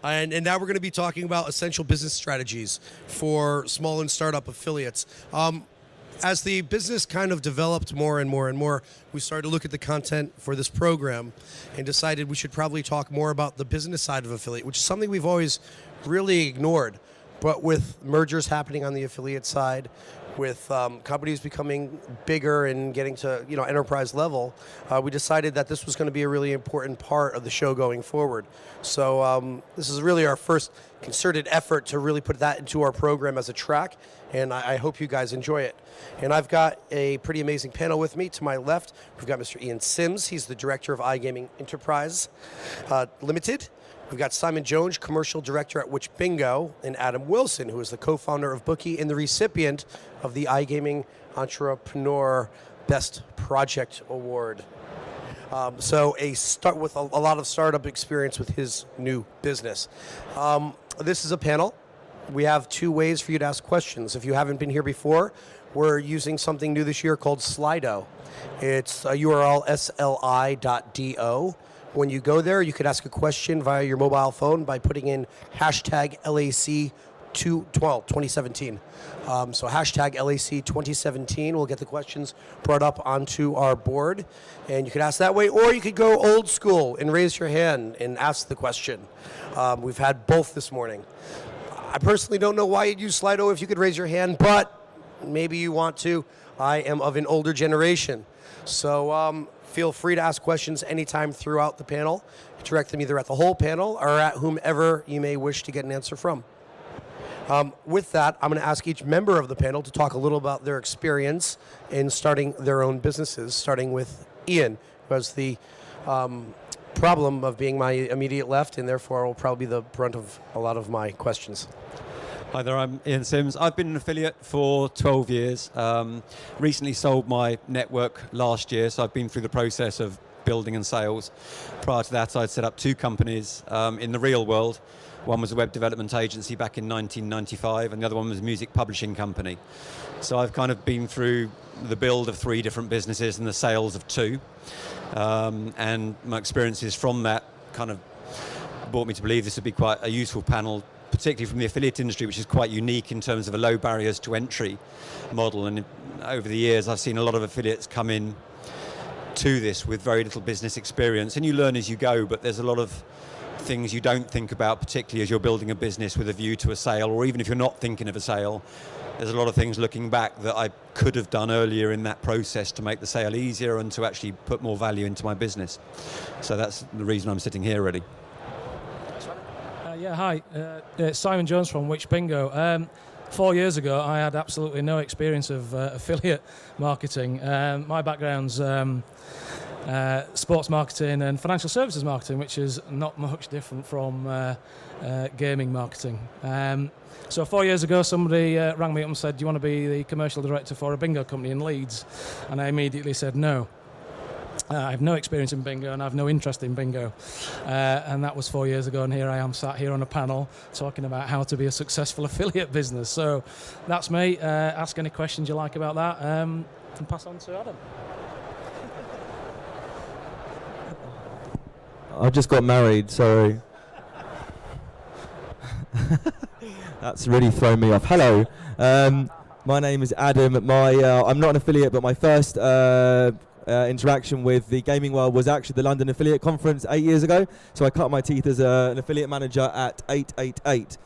And now we're going to be talking about essential business strategies for small and startup affiliates. As the business kind of developed more and more and more, we started to look at the content for this program and decided we should probably talk more about the business side of affiliate, which is something we've always really ignored. But with mergers happening on the affiliate side, with companies becoming bigger and getting to enterprise level, we decided that this was going to be a really important part of the show going forward. So this is really our first concerted effort to really put that into our program as a track, and I hope you guys enjoy it. And I've got a pretty amazing panel with me. To my left, we've got Mr. Ian Sims. He's the director of iGaming Enterprise Limited. We've got Simon Jones, commercial director at Which Bingo, and Adam Wilson, who is the co-founder of Bookie and the recipient of the iGaming Entrepreneur Best Project Award. So a start with a lot of startup experience with his new business. This is a panel. We have two ways for you to ask questions. If you haven't been here before, we're using something new this year called Slido. It's a URL sli.do. When you go there, you could ask a question via your mobile phone by putting in hashtag LAC2017. So hashtag LAC2017 will get the questions brought up onto our board. And you could ask that way, or you could go old school and raise your hand and ask the question. We've had both this morning. I personally don't know why you'd use Slido if you could raise your hand, but maybe you want to. I am of an older generation. So feel free to ask questions anytime throughout the panel. Direct them either at the whole panel or at whomever you may wish to get an answer from. With that, I'm going to ask each member of the panel to talk a little about their experience in starting their own businesses, starting with Ian, who has the problem of being my immediate left, and therefore will probably be the brunt of a lot of my questions. Hi there, I'm Ian Sims. I've been an affiliate for 12 years. Recently sold my network last year, so I've been through the process of building and sales. Prior to that, I'd set up two companies in the real world. One was a web development agency back in 1995, and the other one was a music publishing company. So I've kind of been through the build of three different businesses and the sales of two. And my experiences from that kind of brought me to believe this would be quite a useful panel, particularly from the affiliate industry, which is quite unique in terms of a low barriers to entry model. And over the years, I've seen a lot of affiliates come in to this with very little business experience. And you learn as you go, but there's a lot of things you don't think about, particularly as you're building a business with a view to a sale, or even if you're not thinking of a sale. There's a lot of things looking back that I could have done earlier in that process to make the sale easier and to actually put more value into my business. So that's the reason I'm sitting here, really. Yeah, hi. Simon Jones from Which Bingo. 4 years ago, I had absolutely no experience of affiliate marketing. My background's sports marketing and financial services marketing, which is not much different from gaming marketing. So 4 years ago, somebody rang me up and said, "Do you want to be the commercial director for a bingo company in Leeds?" And I immediately said no. I have no experience in bingo and I have no interest in bingo. And that was 4 years ago, and here I am sat here on a panel talking about how to be a successful affiliate business. So that's me. Ask any questions you like about that and pass on to Adam. I just got married, sorry. That's really thrown me off. Hello, my name is Adam. I'm not an affiliate, but my first interaction with the gaming world was actually the London Affiliate Conference 8 years ago. So I cut my teeth as an affiliate manager at 888.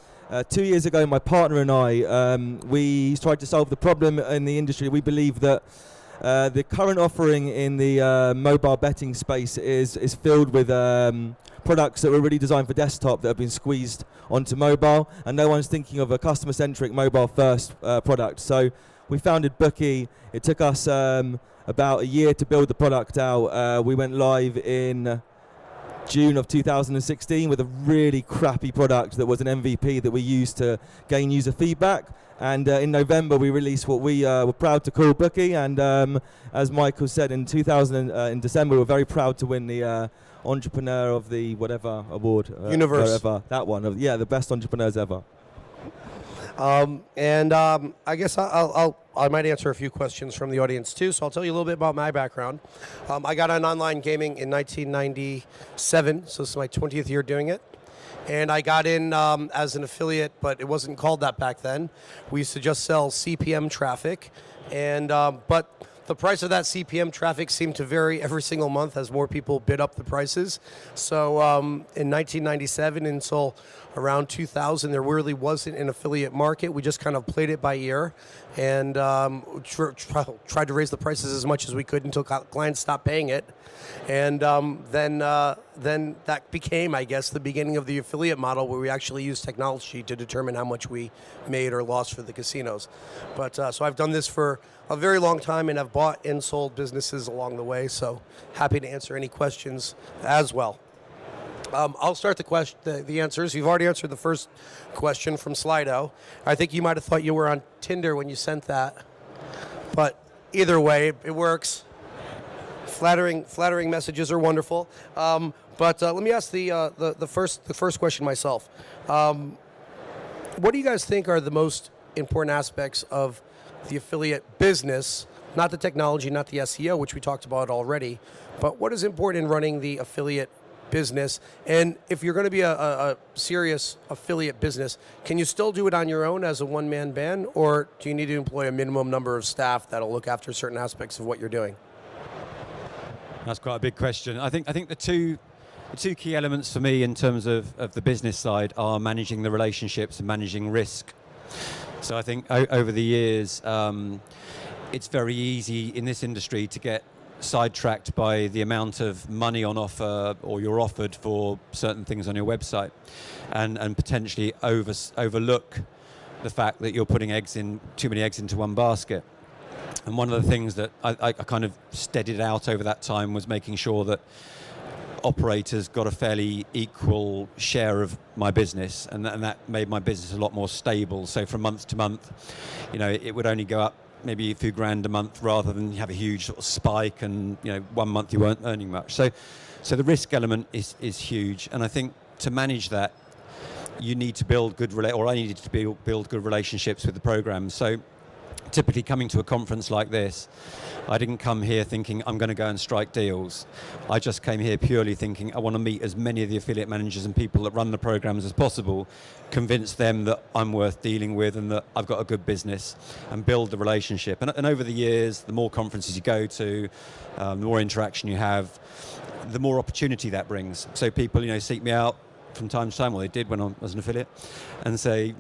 2 years ago, my partner and I, we tried to solve the problem in the industry. We believe that the current offering in the mobile betting space is filled with products that were really designed for desktop that have been squeezed onto mobile, and no one's thinking of a customer-centric mobile-first product. So we founded Bookie. It took us about a year to build the product out. We went live in June of 2016 with a really crappy product that was an MVP that we used to gain user feedback. And in November, we released what we were proud to call Bookie. And as Michael said, in December, we were very proud to win the Entrepreneur of the whatever award. Universe. Whatever, that one. Yeah, the best entrepreneurs ever. I guess I might answer a few questions from the audience too. So I'll tell you a little bit about my background. I got on online gaming in 1997, so this is my 20th year doing it. and I got in as an affiliate, but it wasn't called that back then. We used to just sell CPM traffic, and but the price of that CPM traffic seemed to vary every single month as more people bid up the prices. So in 1997 until around 2000, there really wasn't an affiliate market. We just kind of played it by ear and tried to raise the prices as much as we could until clients stopped paying it. And then that became, I guess, the beginning of the affiliate model, where we actually use technology to determine how much we made or lost for the casinos. But so I've done this for a very long time, and I've bought and sold businesses along the way. So happy to answer any questions as well. I'll start the answers. You've already answered the first question from Slido. I think you might have thought you were on Tinder when you sent that, but either way, it works. Flattering messages are wonderful. But let me ask the first question myself. What do you guys think are the most important aspects of the affiliate business? Not the technology, not the SEO, which we talked about already, but what is important in running the affiliate business? And if you're going to be a serious affiliate business, can you still do it on your own as a one-man band, or do you need to employ a minimum number of staff that'll look after certain aspects of what you're doing? That's quite a big question. I think the two key elements for me in terms of the business side are managing the relationships and managing risk. So I think over the years, it's very easy in this industry to get sidetracked by the amount of money on offer or you're offered for certain things on your website, and potentially overlook the fact that you're putting too many eggs into one basket. And one of the things that I kind of steadied out over that time was making sure that operators got a fairly equal share of my business, and that made my business a lot more stable. So from month to month, it would only go up maybe a few grand a month, rather than have a huge sort of spike and 1 month you weren't earning much. So the risk element is huge, and I think to manage that you need to build I needed to build good relationships with the programs. So typically coming to a conference like this, I didn't come here thinking I'm going to go and strike deals. I just came here purely thinking I want to meet as many of the affiliate managers and people that run the programs as possible, convince them that I'm worth dealing with and that I've got a good business, and build the relationship. And over the years, the more conferences you go to, the more interaction you have, the more opportunity that brings. So people, seek me out from time to time, well, they did when I was an affiliate, and say,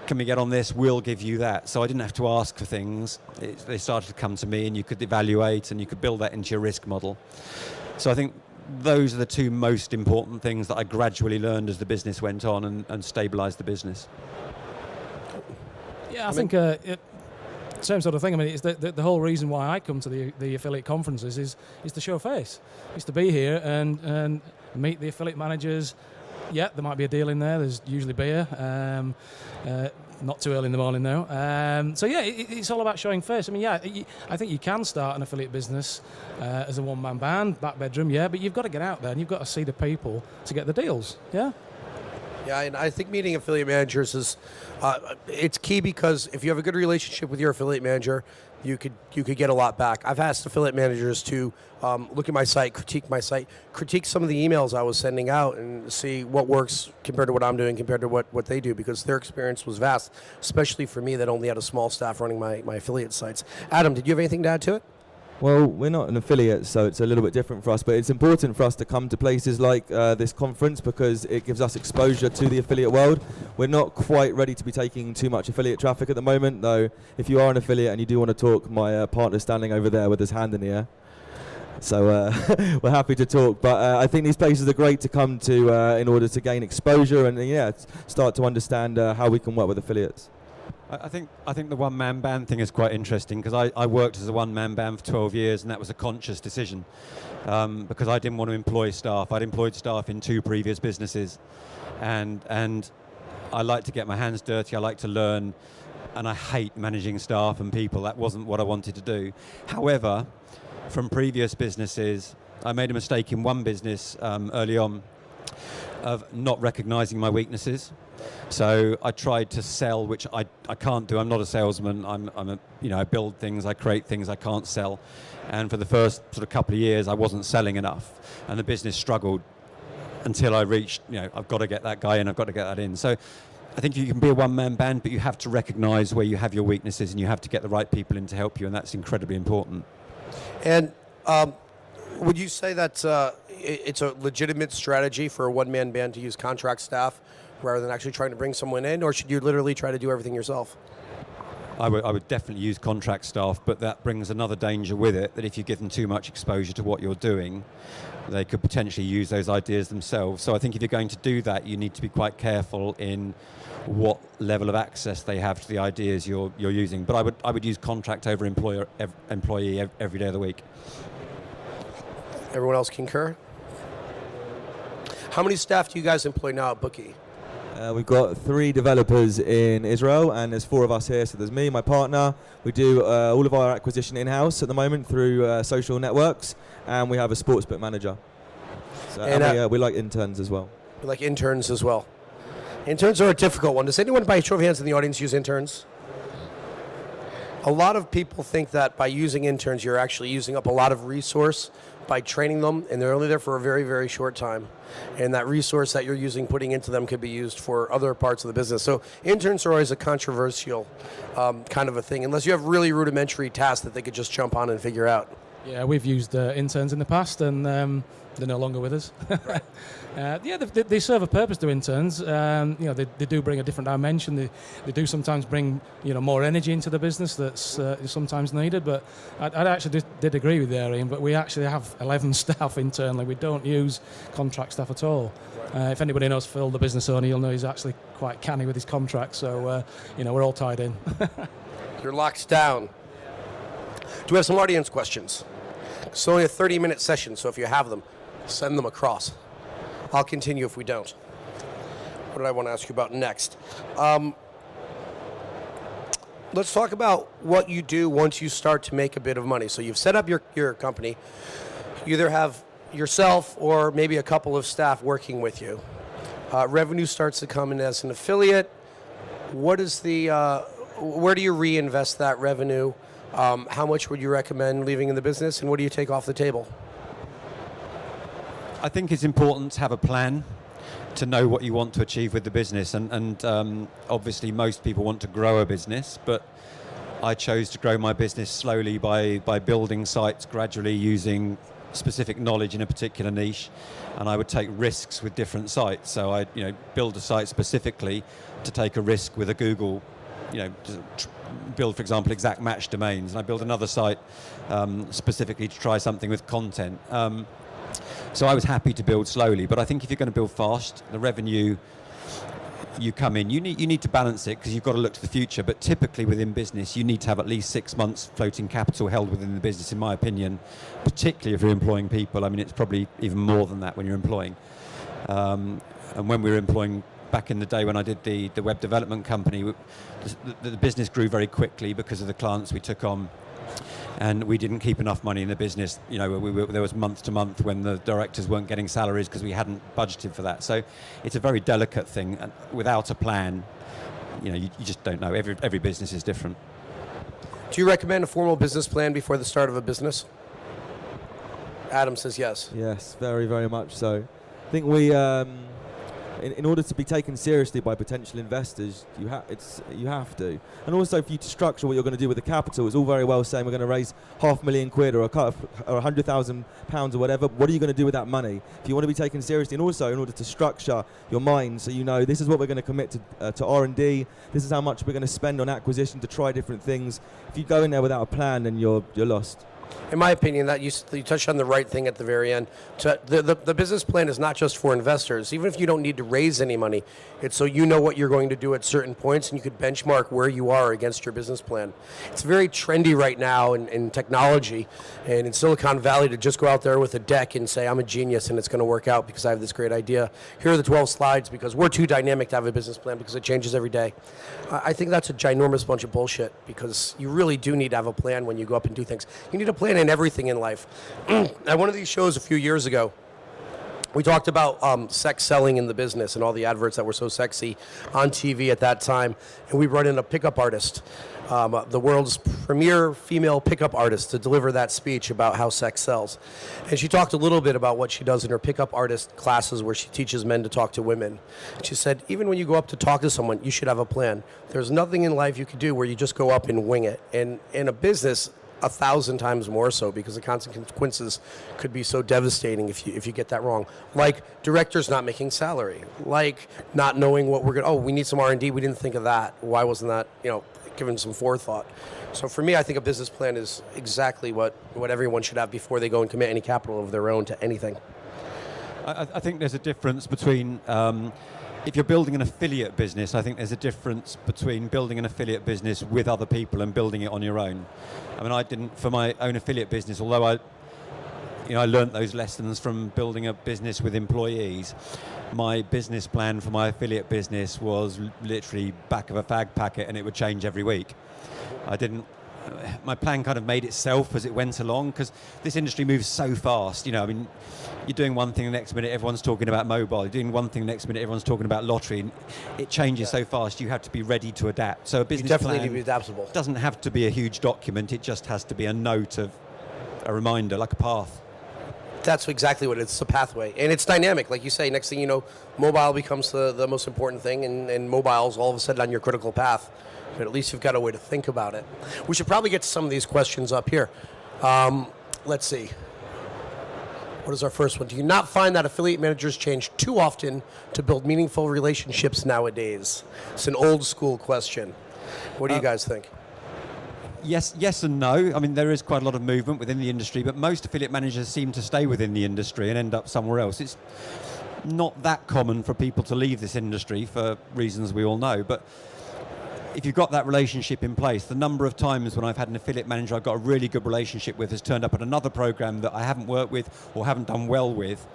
can we get on this? We'll give you that. So I didn't have to ask for things. They started to come to me, and you could evaluate and you could build that into your risk model. So I think those are the two most important things that I gradually learned as the business went on and stabilized the business. Yeah, I think same sort of thing. I mean, it's the whole reason why I come to the affiliate conferences is to show face. It's to be here and meet the affiliate managers. Yeah, there might be a deal in there. There's usually beer. Not too early in the morning, though. So, yeah, it's all about showing face. I mean, yeah, I think you can start an affiliate business as a one-man band, back bedroom, yeah, but you've got to get out there and you've got to see the people to get the deals, yeah? Yeah, and I think meeting affiliate managers is it's key, because if you have a good relationship with your affiliate manager, you could get a lot back. I've asked affiliate managers to look at my site, critique some of the emails I was sending out, and see what works compared to what I'm doing, compared to what they do, because their experience was vast, especially for me that only had a small staff running my affiliate sites. Adam, did you have anything to add to it? Well, we're not an affiliate, so it's a little bit different for us, but it's important for us to come to places like this conference, because it gives us exposure to the affiliate world. We're not quite ready to be taking too much affiliate traffic at the moment, though. If you are an affiliate and you do want to talk, my partner's standing over there with his hand in the air. So we're happy to talk, but I think these places are great to come to in order to gain exposure and start to understand how we can work with affiliates. I think the one-man band thing is quite interesting, because I worked as a one-man band for 12 years, and that was a conscious decision, because I didn't want to employ staff. I'd employed staff in 2 previous businesses, and I like to get my hands dirty. I like to learn, and I hate managing staff and people. That wasn't what I wanted to do. However, from previous businesses, I made a mistake in one business early on of not recognizing my weaknesses. So I tried to sell, which I can't do. I'm not a salesman. I build things, I create things, I can't sell. And for the first sort of couple of years, I wasn't selling enough, and the business struggled. until I reached, I've got to get that guy in, I've got to get that in. So I think you can be a one-man band, but you have to recognize where you have your weaknesses and you have to get the right people in to help you, and that's incredibly important. And would you say that it's a legitimate strategy for a one-man band to use contract staff rather than actually trying to bring someone in, or should you literally try to do everything yourself? I would definitely use contract staff, but that brings another danger with it, that if you give them too much exposure to what you're doing, they could potentially use those ideas themselves. So I think if you're going to do that, you need to be quite careful in what level of access they have to the ideas you're using. But I would use contract over employee every day of the week. Everyone else concur? How many staff do you guys employ now at Bookie? We've got 3 developers in Israel, and there's 4 of us here. So there's me, my partner. We do all of our acquisition in-house at the moment through social networks, and we have a sportsbook manager. So, and we like interns as well. We like interns as well. Interns are a difficult one. Does anyone, by show of hands in the audience, use interns? A lot of people think that by using interns, you're actually using up a lot of resource by training them, and they're only there for a very, very short time. And that resource that you're using, putting into them, could be used for other parts of the business. So interns are always a controversial kind of a thing, unless you have really rudimentary tasks that they could just jump on and figure out. Yeah, we've used interns in the past, and they're no longer with us. Right. They serve a purpose to interns. They do bring a different dimension. They do sometimes bring more energy into the business that's sometimes needed. But I actually did agree with you there, Ian. But we actually have 11 staff internally. We don't use contract staff at all. Right. If anybody knows Phil, the business owner, you'll know he's actually quite canny with his contracts. So we're all tied in. You're locked down. Do we have some audience questions? It's only a 30-minute session, so if you have them, send them across. I'll continue if we don't. What did I want to ask you about next? Let's talk about what you do once you start to make a bit of money. So you've set up your company. You either have yourself or maybe a couple of staff working with you. Revenue starts to come in as an affiliate. What is where do you reinvest that revenue? How much would you recommend leaving in the business, and what do you take off the table? I think it's important to have a plan, to know what you want to achieve with the business. And obviously most people want to grow a business, but I chose to grow my business slowly by building sites gradually using specific knowledge in a particular niche, and I would take risks with different sites. So I build a site specifically to take a risk with a Google, build, for example, exact match domains, and I build another site specifically to try something with content. So I was happy to build slowly, but I think if you're going to build fast, the revenue you come in, you need to balance it because you've got to look to the future. But typically within business, you need to have at least 6 months floating capital held within the business, in my opinion, particularly if you're employing people. I mean, it's probably even more than that when you're employing. And when we were employing back in the day when I did the web development company, the business grew very quickly because of the clients we took on. And we didn't keep enough money in the business. There was month to month when the directors weren't getting salaries because we hadn't budgeted for that. So it's a very delicate thing. And without a plan, you just don't know. Every business is different. Do you recommend a formal business plan before the start of a business? Adam says yes. Yes, very, very much so. I think we, in order to be taken seriously by potential investors, you have to. And also for you to structure what you're going to do with the capital, it's all very well saying we're going to raise £500,000 or £100,000 or whatever. What are you going to do with that money? If you want to be taken seriously, and also in order to structure your mind so this is what we're going to commit to R&D, this is how much we're going to spend on acquisition to try different things. If you go in there without a plan, then you're lost. In my opinion, that you touched on the right thing at the very end. The business plan is not just for investors. Even if you don't need to raise any money, it's so you know what you're going to do at certain points, and you could benchmark where you are against your business plan. It's very trendy right now in technology and in Silicon Valley to just go out there with a deck and say, I'm a genius and it's going to work out because I have this great idea. Here are the 12 slides because we're too dynamic to have a business plan because it changes every day. I think that's a ginormous bunch of bullshit because you really do need to have a plan when you go up and do things. You need a plan in everything in life. At one of these shows a few years ago, We talked about sex selling in the business and all the adverts that were so sexy on TV at that time. And we brought in a pickup artist, the world's premier female pickup artist, to deliver that speech about how sex sells. And she talked a little bit about what she does in her pickup artist classes where she teaches men to talk to women. She said, even when you go up to talk to someone, you should have a plan. There's nothing in life you could do where you just go up and wing it. And in a business, 1,000 times more so, because the consequences could be so devastating if you get that wrong. Like directors not making salary, like not knowing what we're going to, we need some R&D, we didn't think of that. Why wasn't that, given some forethought? So for me, I think a business plan is exactly what everyone should have before they go and commit any capital of their own to anything. I think there's a difference between if you're building an affiliate business, I think there's a difference between building an affiliate business with other people and building it on your own. I mean, I didn't, for my own affiliate business, although I learned those lessons from building a business with employees. My business plan for my affiliate business was literally back of a fag packet, and it would change every week. My plan kind of made itself as it went along, because this industry moves so fast. You're doing one thing the next minute, everyone's talking about mobile. You're doing one thing the next minute, everyone's talking about lottery. And it changes so fast, you have to be ready to adapt. So a business definitely plan need to be adaptable. Doesn't have to be a huge document, it just has to be a note of a reminder, like a path. That's exactly what it is. It's a pathway. And it's dynamic. Like you say, next thing you know, mobile becomes the most important thing, and mobile's all of a sudden on your critical path. But at least you've got a way to think about it. We should probably get to some of these questions up here. Let's see. What is our first one? Do you not find that affiliate managers change too often to build meaningful relationships nowadays? It's an old school question. What do you guys think? Yes and no. I mean, there is quite a lot of movement within the industry, but most affiliate managers seem to stay within the industry and end up somewhere else. It's not that common for people to leave this industry for reasons we all know, but if you've got that relationship in place, the number of times when I've had an affiliate manager I've got a really good relationship with has turned up at another program that I haven't worked with or haven't done well with,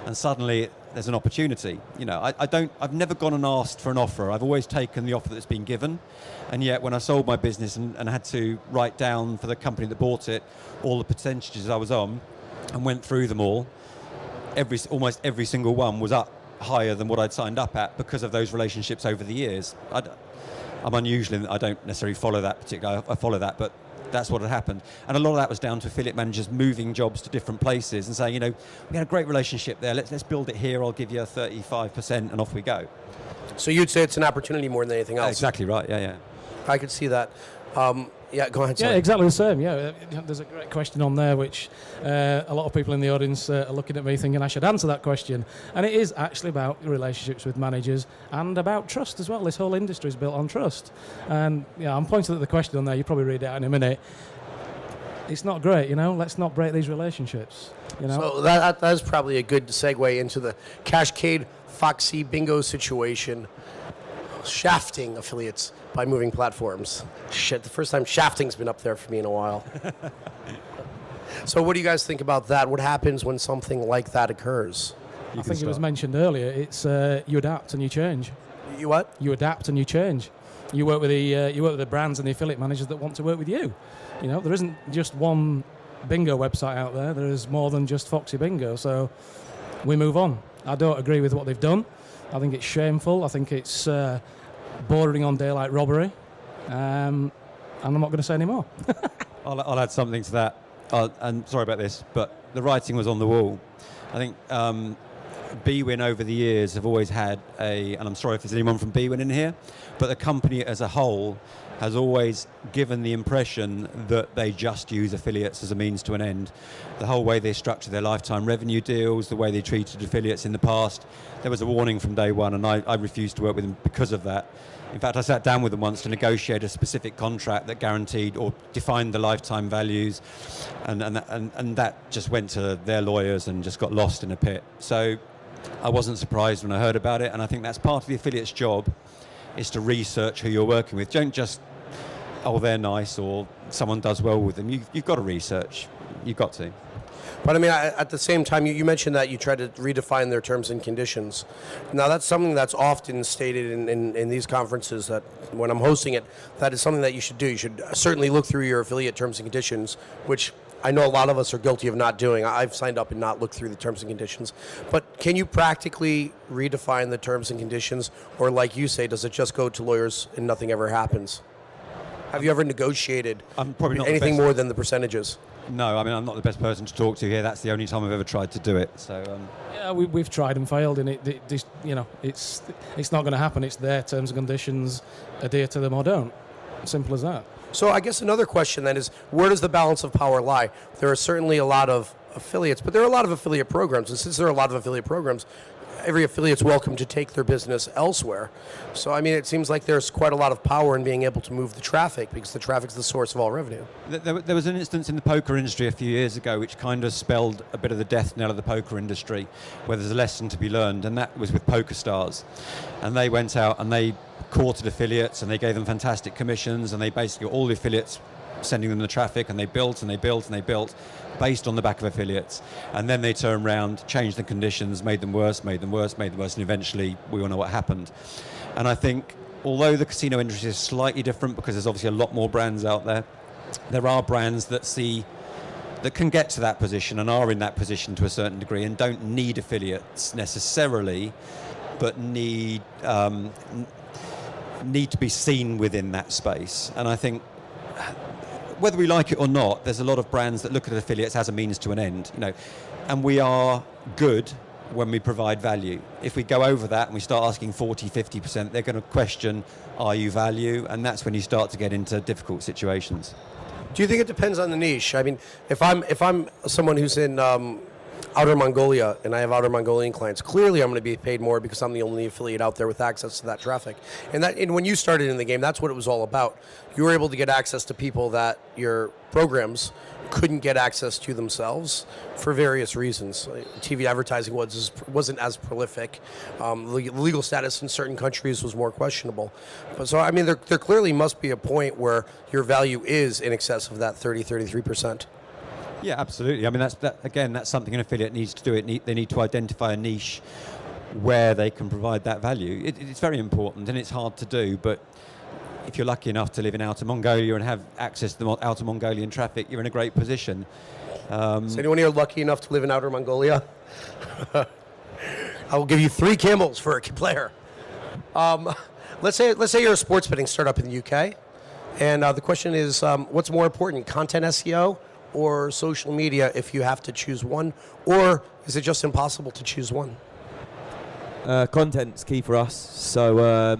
and suddenly there's an opportunity. I've never gone and asked for an offer. I've always taken the offer that's been given, and yet when I sold my business and had to write down for the company that bought it all the percentages I was on and went through them all, almost every single one was up higher than what I'd signed up at because of those relationships over the years. I'm unusual in that I don't necessarily follow that particular. I follow that, but that's what had happened. And a lot of that was down to affiliate managers moving jobs to different places and saying, we had a great relationship there. Let's build it here. I'll give you a 35%, and off we go. So you'd say it's an opportunity more than anything else? Exactly right. Yeah. I could see that. Yeah, go ahead. Yeah, exactly the same. Yeah, there's a great question on there, which a lot of people in the audience are looking at me thinking I should answer that question. And it is actually about relationships with managers and about trust as well. This whole industry is built on trust. And I'm pointing at the question on there. You probably read it out in a minute. It's not great, Let's not break these relationships. So that is probably a good segue into the Cashcade Foxy Bingo situation. Shafting affiliates by moving platforms. Shit, the first time shafting's been up there for me in a while. So what do you guys think about that? What happens when something like that occurs? I think it was mentioned earlier. It's you adapt and you change. You what? You adapt and you change. You work with the brands and the affiliate managers that want to work with you. There isn't just one bingo website out there. There is more than just Foxy Bingo. So we move on. I don't agree with what they've done. I think it's shameful. I think it's bordering on daylight robbery. And I'm not going to say any more. I'll add something to that. And sorry about this, but the writing was on the wall. I think BWin over the years have always had and I'm sorry if there's anyone from BWin in here, but the company as a whole has always given the impression that they just use affiliates as a means to an end. The whole way they structure their lifetime revenue deals, the way they treated affiliates in the past, there was a warning from day one, and I refused to work with them because of that. In fact, I sat down with them once to negotiate a specific contract that guaranteed or defined the lifetime values, and that just went to their lawyers and just got lost in a pit. So I wasn't surprised when I heard about it, and I think that's part of the affiliate's job, is to research who you're working with. Don't just, they're nice or someone does well with them. You've got to research. You've got to. But I mean, at the same time, you mentioned that you try to redefine their terms and conditions. Now, that's something that's often stated in these conferences, that when I'm hosting it, that is something that you should do. You should certainly look through your affiliate terms and conditions, which I know a lot of us are guilty of not doing. I've signed up and not looked through the terms and conditions. But can you practically redefine the terms and conditions? Or like you say, does it just go to lawyers and nothing ever happens? Have you ever negotiated I'm probably not anything the best. more than the percentages? No, I mean, I'm not the best person to talk to here. That's the only time I've ever tried to do it. So, Yeah, we've tried and failed, and it's not going to happen. It's their terms and conditions. Adhere to them or don't. Simple as that. So I guess another question then is, where does the balance of power lie? There are certainly a lot of affiliates, but there are a lot of affiliate programs. And since there are a lot of affiliate programs, every affiliate's welcome to take their business elsewhere. So, I mean, it seems like there's quite a lot of power in being able to move the traffic because the traffic's the source of all revenue. there was an instance in the poker industry a few years ago which kind of spelled a bit of the death knell of the poker industry, where there's a lesson to be learned, and that was with Poker Stars. And they went out and they courted affiliates and they gave them fantastic commissions, and they basically, all the affiliates sending them the traffic, and they built and they built and they built based on the back of affiliates. And then they turned around, changed the conditions, made them worse, made them worse, made them worse, and eventually we all know what happened. And I think, although the casino industry is slightly different because there's obviously a lot more brands out there, there are brands that can get to that position and are in that position to a certain degree and don't need affiliates necessarily, but need to be seen within that space. And I think, whether we like it or not, there's a lot of brands that look at affiliates as a means to an end, and we are good when we provide value. If we go over that and we start asking 40, 50%, they're going to question, are you value? And that's when you start to get into difficult situations. Do you think it depends on the niche? I mean, if I'm someone who's in Outer Mongolia and I have Outer Mongolian clients, clearly I'm going to be paid more because I'm the only affiliate out there with access to that traffic. And when you started in the game, that's what it was all about. You were able to get access to people that your programs couldn't get access to themselves for various reasons. TV advertising wasn't as prolific. The legal status in certain countries was more questionable. But so, I mean, there clearly must be a point where your value is in excess of that 33%. Yeah, absolutely. I mean, that's something an affiliate needs to do. They need to identify a niche where they can provide that value. It's very important, and it's hard to do, but if you're lucky enough to live in Outer Mongolia and have access to the Outer Mongolian traffic, you're in a great position. Is anyone here lucky enough to live in Outer Mongolia? I will give you 3 camels for a player. Let's say you're a sports betting startup in the UK, and the question is, what's more important, content SEO or social media, if you have to choose one, or is it just impossible to choose one? Content's key for us. So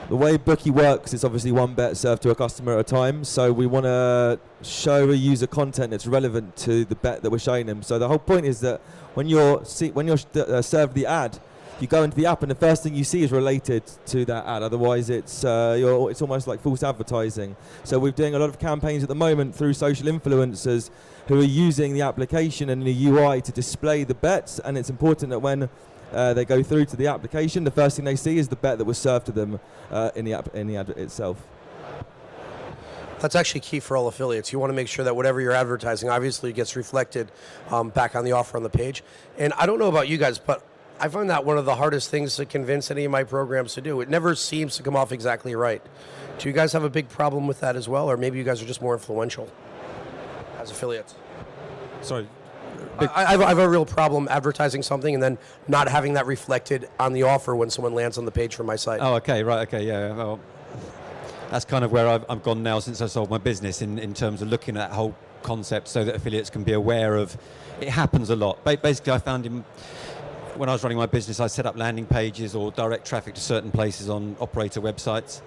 the way Bookie works is obviously one bet served to a customer at a time. So we want to show a user content that's relevant to the bet that we're showing them. So the whole point is that when you're served the ad, you go into the app and the first thing you see is related to that ad. Otherwise, it's almost like false advertising. So we're doing a lot of campaigns at the moment through social influencers who are using the application and the UI to display the bets. And it's important that when they go through to the application, the first thing they see is the bet that was served to them in the ad itself. That's actually key for all affiliates. You want to make sure that whatever you're advertising obviously gets reflected back on the offer on the page. And I don't know about you guys, but I find that one of the hardest things to convince any of my programs to do. It never seems to come off exactly right. Do you guys have a big problem with that as well, or maybe you guys are just more influential as affiliates? Sorry. I have a real problem advertising something and then not having that reflected on the offer when someone lands on the page from my site. Oh, okay, right, okay, yeah. Well, that's kind of where I've gone now since I sold my business in terms of looking at that whole concept so that affiliates can be aware of. It happens a lot. Basically, I found when I was running my business, I set up landing pages or direct traffic to certain places on operator websites,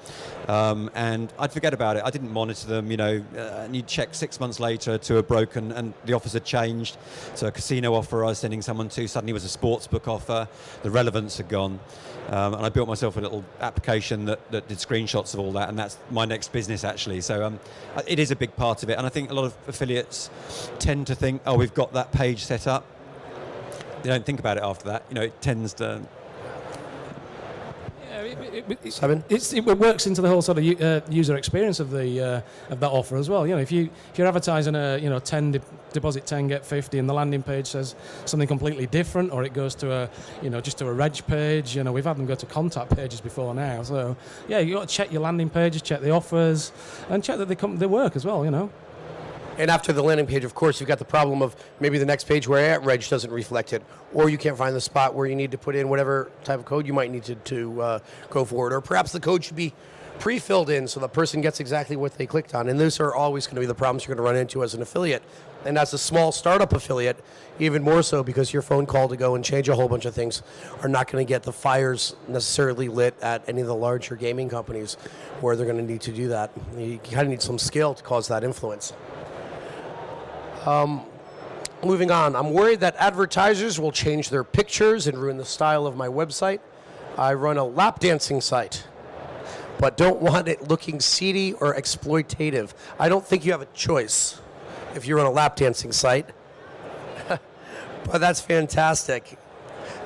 and I'd forget about it. I didn't monitor them, and you'd check 6 months later to a broken, and the offers had changed. So a casino offer I was sending someone to suddenly was a sportsbook offer. The relevance had gone, and I built myself a little application that did screenshots of all that, and that's my next business actually. So it is a big part of it, and I think a lot of affiliates tend to think, oh, we've got that page set up. They don't think about it after that. It tends to. Yeah, Simon? It works into the whole sort of user experience of that offer as well. If you're advertising a 10 deposit 10 get 50, and the landing page says something completely different, or it goes to just to a reg page. We've had them go to contact pages before now. So yeah, you got to check your landing pages, check the offers, and check that they work as well. And after the landing page, of course, you've got the problem of maybe the next page where at reg doesn't reflect it, or you can't find the spot where you need to put in whatever type of code you might need to go forward, or perhaps the code should be pre-filled in so the person gets exactly what they clicked on. And those are always going to be the problems you're going to run into as an affiliate. And as a small startup affiliate, even more so, because your phone call to go and change a whole bunch of things are not going to get the fires necessarily lit at any of the larger gaming companies where they're going to need to do that. You kind of need some skill to cause that influence. Moving on, I'm worried that advertisers will change their pictures and ruin the style of my website. I run a lap dancing site, but don't want it looking seedy or exploitative. I don't think you have a choice if you're on a lap dancing site. But that's fantastic.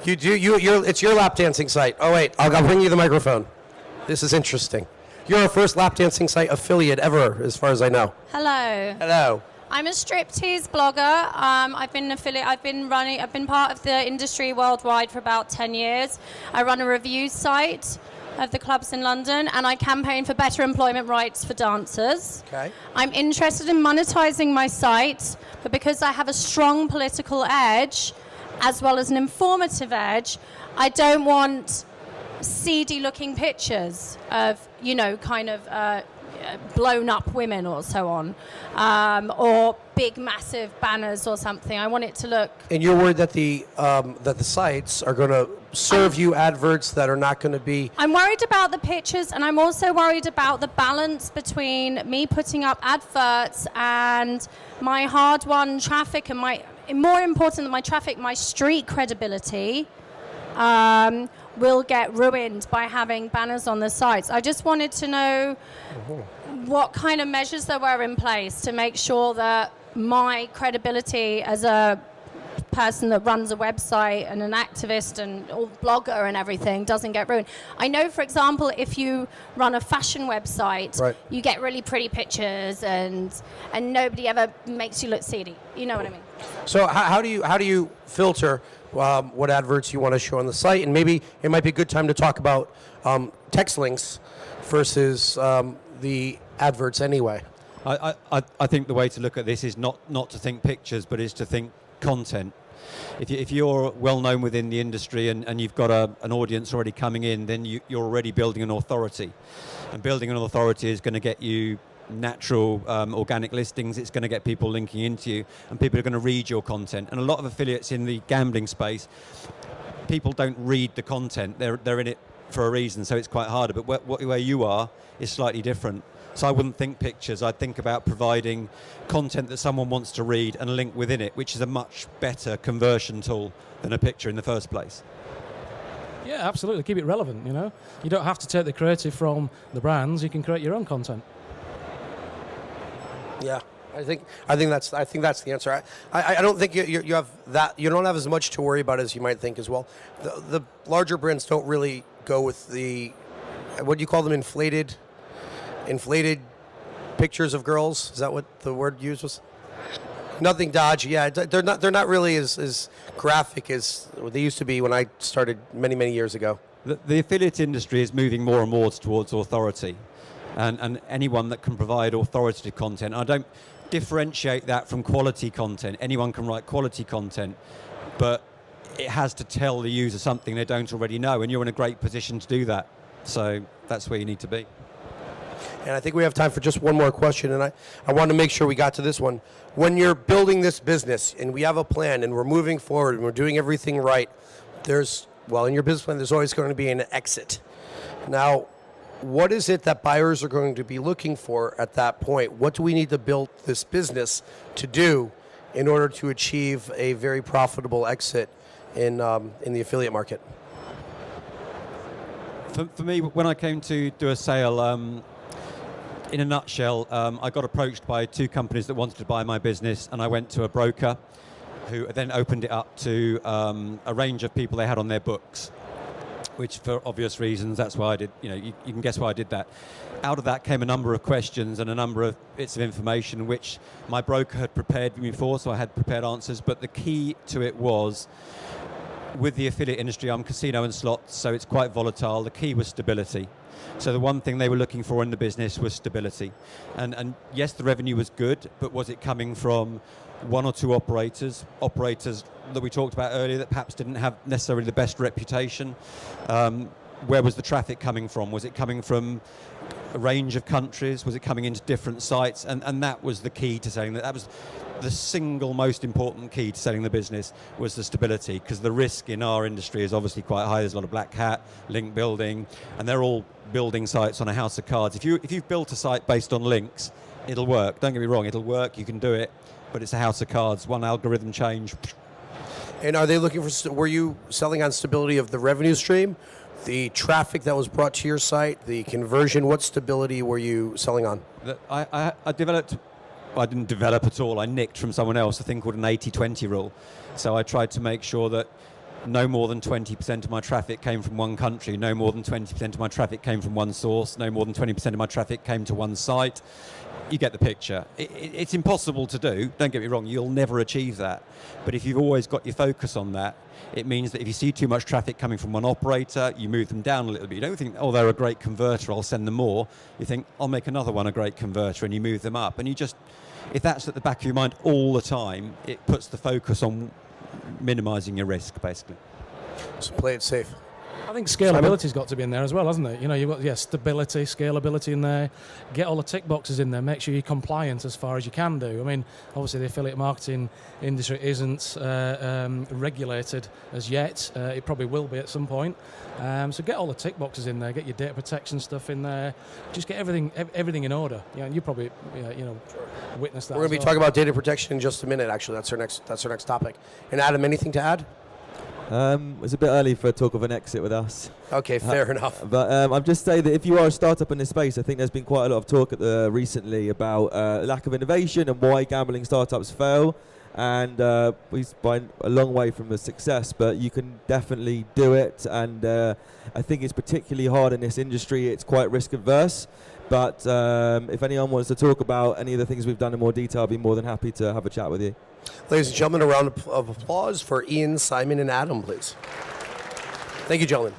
It's your lap dancing site. Oh wait, I'll bring you the microphone. This is interesting. You're our first lap dancing site affiliate ever, as far as I know. Hello. Hello. I'm a striptease blogger. I've been an affiliate. I've been part of the industry worldwide for about 10 years. I run a review site of the clubs in London, and I campaign for better employment rights for dancers. Okay. I'm interested in monetizing my site, but because I have a strong political edge, as well as an informative edge, I don't want seedy-looking pictures of, kind of blown up women or so on, or big massive banners or something. I want it to look. And you're worried that the sites are going to serve you adverts that are not going to be. I'm worried about the pictures, and I'm also worried about the balance between me putting up adverts and my hard-won traffic, and more important than my traffic, my street credibility. Will get ruined by having banners on the sites. I just wanted to know what kind of measures there were in place to make sure that my credibility as a person that runs a website and an activist and a blogger and everything doesn't get ruined. I know, for example, if you run a fashion website, right, you get really pretty pictures and nobody ever makes you look seedy. You know what I mean? So how do you filter what adverts you want to show on the site? And maybe it might be a good time to talk about text links versus the adverts anyway. I think the way to look at this is not to think pictures, but is to think content. If you're well known within the industry and you've got an audience already coming in, then you're already building an authority. And building an authority is going to get you natural organic listings. It's going to get people linking into you, and people are going to read your content. And a lot of affiliates in the gambling space, people don't read the content. They're in it for a reason, so it's quite harder. But where you are is slightly different. So I wouldn't think pictures. I'd think about providing content that someone wants to read and link within it, which is a much better conversion tool than a picture in the first place. Yeah, absolutely. Keep it relevant, You don't have to take the creative from the brands. You can create your own content. Yeah, I think that's the answer. I don't think you have that. You don't have as much to worry about as you might think as well. The larger brands don't really go with the, what do you call them, inflated pictures of girls. Is that what the word used was? Nothing dodgy. Yeah, they're not really as graphic as they used to be when I started many years ago. The affiliate industry is moving more and more towards authority. And anyone that can provide authoritative content. I don't differentiate that from quality content. Anyone can write quality content, but it has to tell the user something they don't already know, and you're in a great position to do that. So that's where you need to be. And I think we have time for just one more question, and I want to make sure we got to this one. When you're building this business, and we have a plan, and we're moving forward, and we're doing everything right, in your business plan, there's always going to be an exit. Now, what is it that buyers are going to be looking for at that point? What do we need to build this business to do in order to achieve a very profitable exit in the affiliate market? For me, when I came to do a sale, in a nutshell, I got approached by two companies that wanted to buy my business, and I went to a broker who then opened it up to a range of people they had on their books, which for obvious reasons, that's why I did, you can guess why I did that. Out of that came a number of questions and a number of bits of information which my broker had prepared me for, so I had prepared answers, but the key to it was with the affiliate industry, I'm casino and slots, so it's quite volatile. The key was stability. So the one thing they were looking for in the business was stability. And yes, the revenue was good, but was it coming from one or two operators that we talked about earlier that perhaps didn't have necessarily the best reputation? Where was the traffic coming from? Was it coming from a range of countries? Was it coming into different sites? And that was the key to selling that. That was the single most important key to selling the business, was the stability, because the risk in our industry is obviously quite high. There's a lot of black hat, link building, and they're all building sites on a house of cards. If you've built a site based on links, it'll work. Don't get me wrong, it'll work, you can do it, but it's a house of cards. One algorithm change. And are they looking for, were you selling on stability of the revenue stream, the traffic that was brought to your site, the conversion? What stability were you selling on? I didn't develop at all. I nicked from someone else a thing called an 80-20 rule. So I tried to make sure that no more than 20% of my traffic came from one country, no more than 20% of my traffic came from one source, no more than 20% of my traffic came to one site. You get the picture. It's impossible to do, don't get me wrong, you'll never achieve that. But if you've always got your focus on that, it means that if you see too much traffic coming from one operator, you move them down a little bit. You don't think, oh, they're a great converter, I'll send them more. You think, I'll make another one a great converter, and you move them up. And you just, if that's at the back of your mind all the time, it puts the focus on minimizing your risk, basically. So play it safe. I think scalability's got to be in there as well, hasn't it? You know, you've got stability, scalability in there. Get all the tick boxes in there. Make sure you're compliant as far as you can do. I mean, obviously the affiliate marketing industry isn't regulated as yet. It probably will be at some point. So get all the tick boxes in there. Get your data protection stuff in there. Just get everything in order. You know, you probably witnessed that. We're going to be talking about data protection in just a minute. Actually, that's our next topic. And Adam, anything to add? It's a bit early for a talk of an exit with us. Okay, fair enough. But I'll just say that if you are a startup in this space, I think there's been quite a lot of talk recently about lack of innovation and why gambling startups fail. And we're by a long way from the success, but you can definitely do it. And I think it's particularly hard in this industry. It's quite risk averse. But if anyone wants to talk about any of the things we've done in more detail, I'd be more than happy to have a chat with you. Ladies and gentlemen, a round of applause for Ian, Simon, and Adam, please. Thank you, gentlemen.